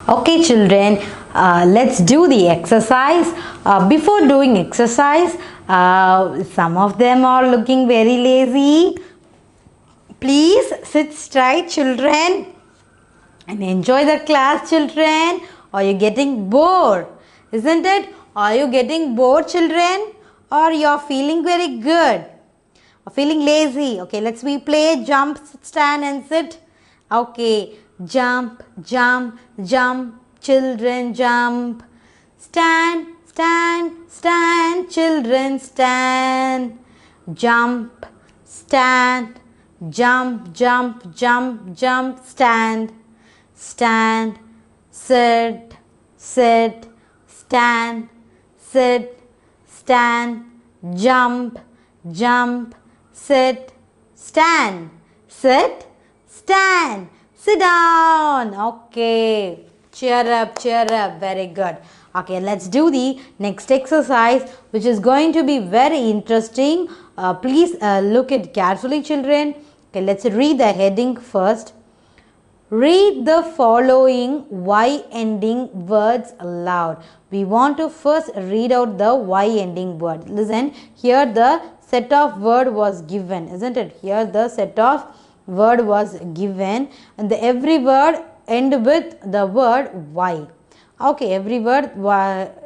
Okay children, let's do the exercise. Before doing exercise, some of them are looking very lazy. Please sit straight children and enjoy the class children. Are you getting bored? Isn't it? Are you getting bored children? Or you are feeling very good? Or feeling lazy? Okay, let's we play jump, stand and sit. Okay, jump, jump, jump, children jump. Stand, stand, stand, children stand. Jump, stand, jump, jump, jump, jump, stand. Stand, sit, sit, stand, sit, stand, jump, jump, sit, stand, sit, stand, sit down. Okay, cheer up, very good. Okay, let's do the next exercise, which is going to be very interesting. Please look it carefully children. Okay, let's read the heading first. Read the following Y ending words aloud. We want to first read out the Y ending word. Listen, here the set of word was given, isn't it? Here the set of word was given and every word end with the word Y. Okay, every word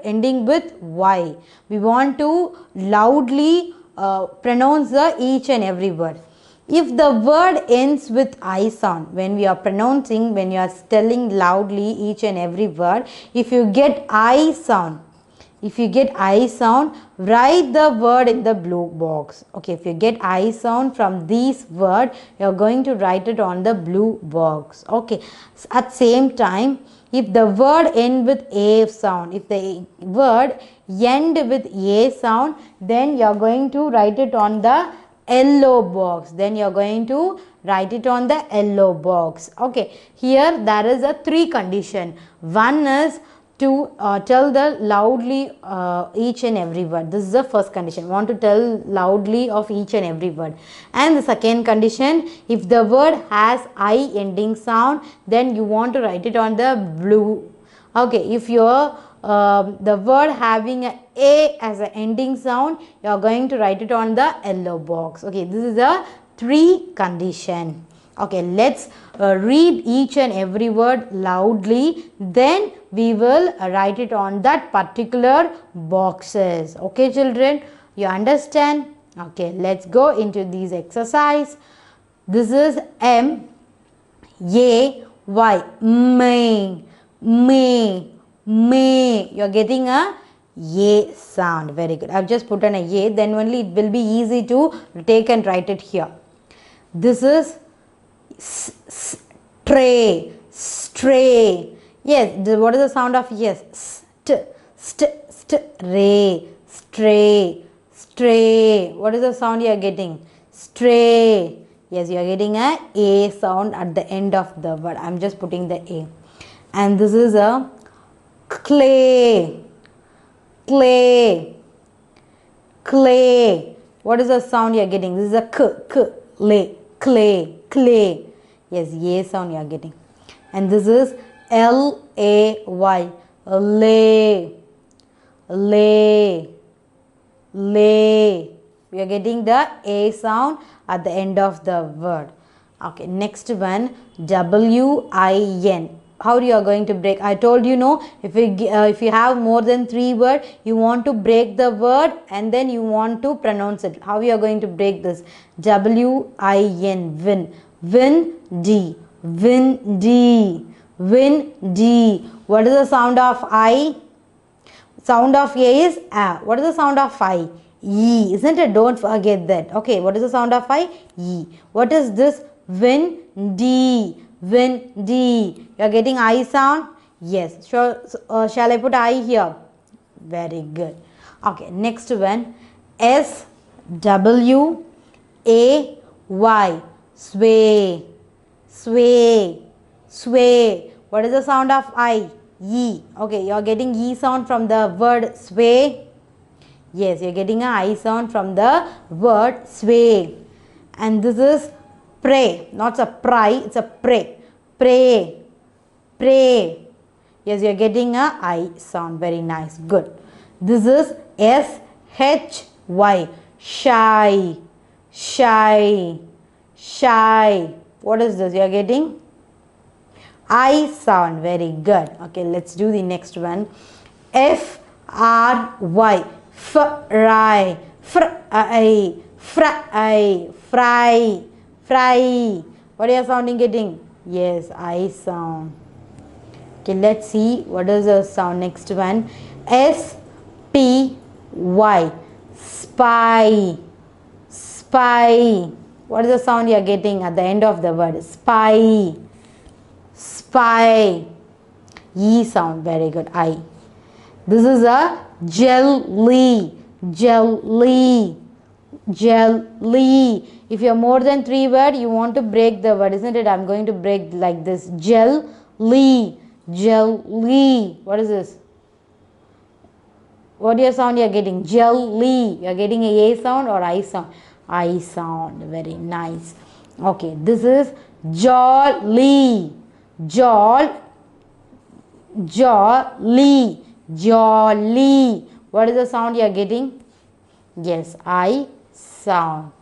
ending with Y. We want to loudly pronounce each and every word. If the word ends with I sound, when we are pronouncing, when you are telling loudly each and every word, if you get I sound, write the word in the blue box. Okay, if you get I sound from these word, you are going to write it on the blue box. Okay, at same time, if the word end with A sound, if the word end with A sound, then you are going to write it on the yellow box. Then you are going to write it on the yellow box. Okay, here there is a three condition. One is to tell the loudly each and every word. This is the first condition. Want to tell loudly of each and every word. And the second condition, if the word has I ending sound, then you want to write it on the blue. Okay, if your the word having a as an ending sound, you are going to write it on the yellow box. Okay, this is a three condition. Okay, let's read each and every word loudly, then we will write it on that particular boxes. Okay children, you understand? Okay, let's go into these exercise. This is M A Y, may, may. You are getting a A sound. Very good. I have just put an A, then only it will be easy to take and write it here. This is stray, stray. Yes, what is the sound of yes? Stray, stray, stray. What is the sound you are getting? Stray. Yes, you are getting a sound at the end of the word. I am just putting the A. And this is a clay, clay, clay. What is the sound you are getting? This is a clay, clay, clay. Yes, A sound you are getting. And this is L-A-Y, lay, lay, lay. We are getting the A sound at the end of the word. Okay, next one, W-I-N. How you are going to break? I told you no, if you have more than 3 words, you want to break the word and then you want to pronounce it. How you are going to break this? W-I-N, win, windy, windy, windy. What is the sound of I? Sound of A is A. What is the sound of I? E, isn't it? Don't forget that. Okay, what is the sound of I? E. What is this? Windy, windy. You are getting I sound? Yes. Shall I put I here? Very good. Okay, next one. S W A Y, sway, sway, sway. What is the sound of I? E. Okay, you are getting E sound from the word sway. Yes, you are getting a I sound from the word sway. And this is pray, not a pry, it's a pray, pray, pray. Yes, you are getting a I sound. Very nice. Good. This is SHY. Shy. Shy. Shy. What is this? You are getting I sound. Very good. Okay, let's do the next one. FRY. Fry. Fry. Fry. Fry. Fry. What are you sounding getting? Yes, I sound. Okay, let's see what is the sound. Next one. SPY. Spy. Spy. What is the sound you are getting at the end of the word? Spy. Spy. E sound. Very good. I. This is a jelly. Jelly. Jelly. If you have more than 3 words, you want to break the word, isn't it? I'm going to break like this. Jelly. Jelly. What is this? What your sound you are getting? Jelly. You are getting a sound or I sound? I sound. Very nice. Okay. This is jolly. Jolly. Jolly. What is the sound you are getting? Yes, I sound.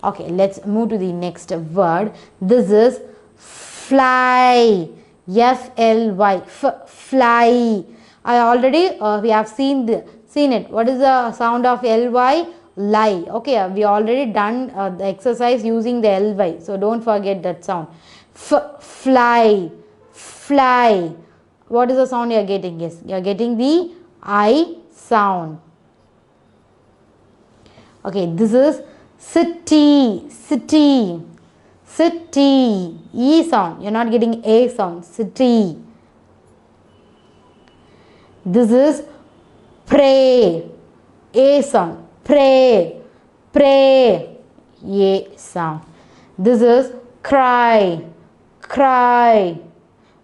Okay, let's move to the next word. This is fly. FLY. Fly. I already we have seen it. What is the sound of ly? Lie. Okay, we already done the exercise using the ly. So don't forget that sound. Fly. Fly. What is the sound you are getting? Yes, you are getting the I sound. Okay, this is city. City. City. E sound. You are not getting a sound. City. This is pray. A sound. Pray. Pray. A sound. This is cry. Cry.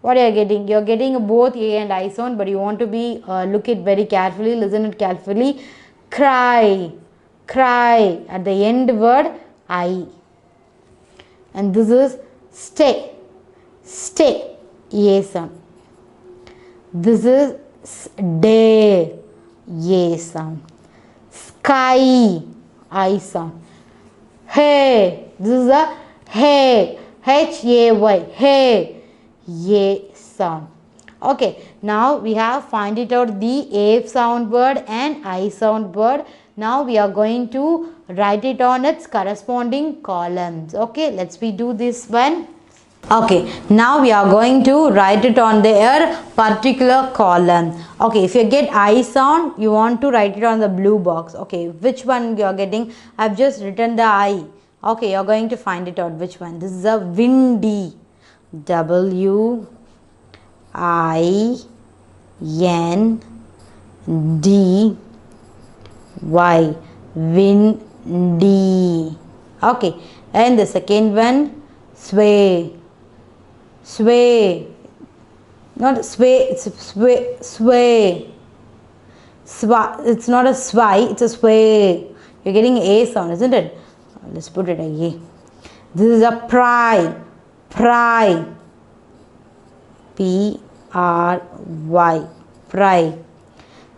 What are you getting? You are getting both A and I sound, but you want to be look it very carefully, listen it carefully. Cry. Cry. At the end word I. And this is stay. Stay. A sound. This is day. A sound. Sky. I sound. Hey. This is a hey. Hay. Hey. A sound. Okay. Now we have find it out the A sound word and I sound word. Now we are going to write it on its corresponding columns. Okay. Let's do this one. Okay, now we are going to write it on their particular column. Okay, if you get I sound, you want to write it on the blue box. Okay, which one you are getting? I have just written the I. Okay, you are going to find it out which one. This is a windy. W-I-N-D-Y. Windy. Okay, and the second one, sway. Sway. Not sway, it's sway. Sway. It's not a sway, it's a sway. You're getting A sound, isn't it? Let's put it again. This is a pry. Pry. P-R-Y. Pry.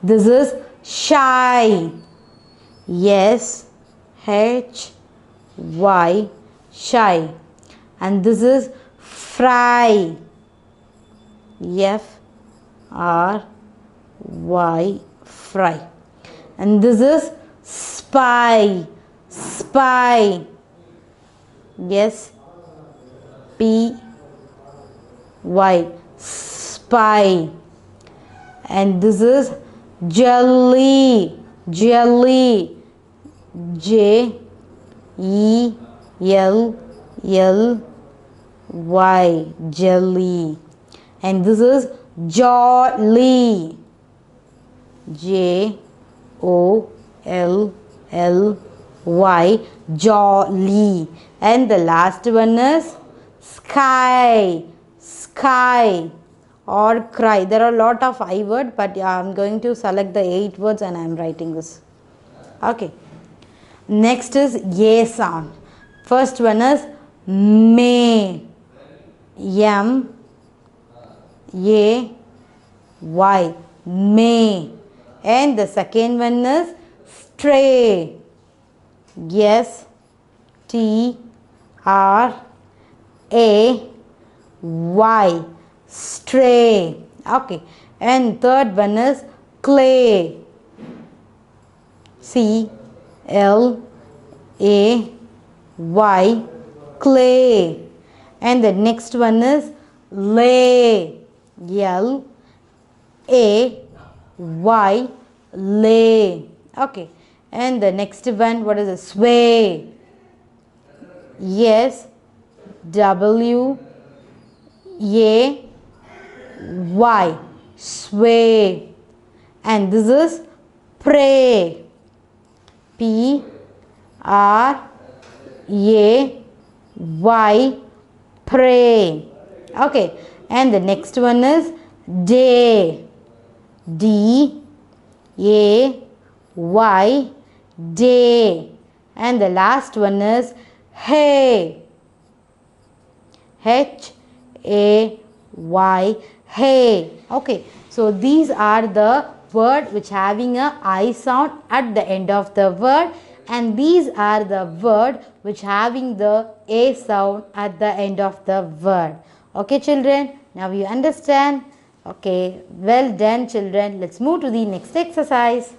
This is shy. S-H-Y. Shy. And this is fry. F-R-Y. Fry. And this is spy. Spy. Yes. P-Y. Spy. And this is jelly. Jelly. J-E-L-L-Y. Jelly. And this is jolly. J-O-L-L-Y. Jolly. And the last one is sky. Sky or cry. There are a lot of I words, but I am going to select the 8 words and I am writing this. Okay. Next is A sound. First one is may. M-A-Y. Y, may. And the second one is stray. S, T, R, A, Y, stray. Okay. And third one is clay. C, L, A, Y, clay. And the next one is lay. L, A, Y, lay. Okay. And the next one, what is it? Sway. S, W, A, Y, sway. And this is pray. P, R, A, Y, pray. Okay. And the next one is day. D, A, Y, day. And the last one is hay. H, A, Y, hay. Okay. So these are the word which having a I sound at the end of the word, and these are the word which having the A sound at the end of the word. Okay children, now you understand. Okay, well done children. Let's move to the next exercise.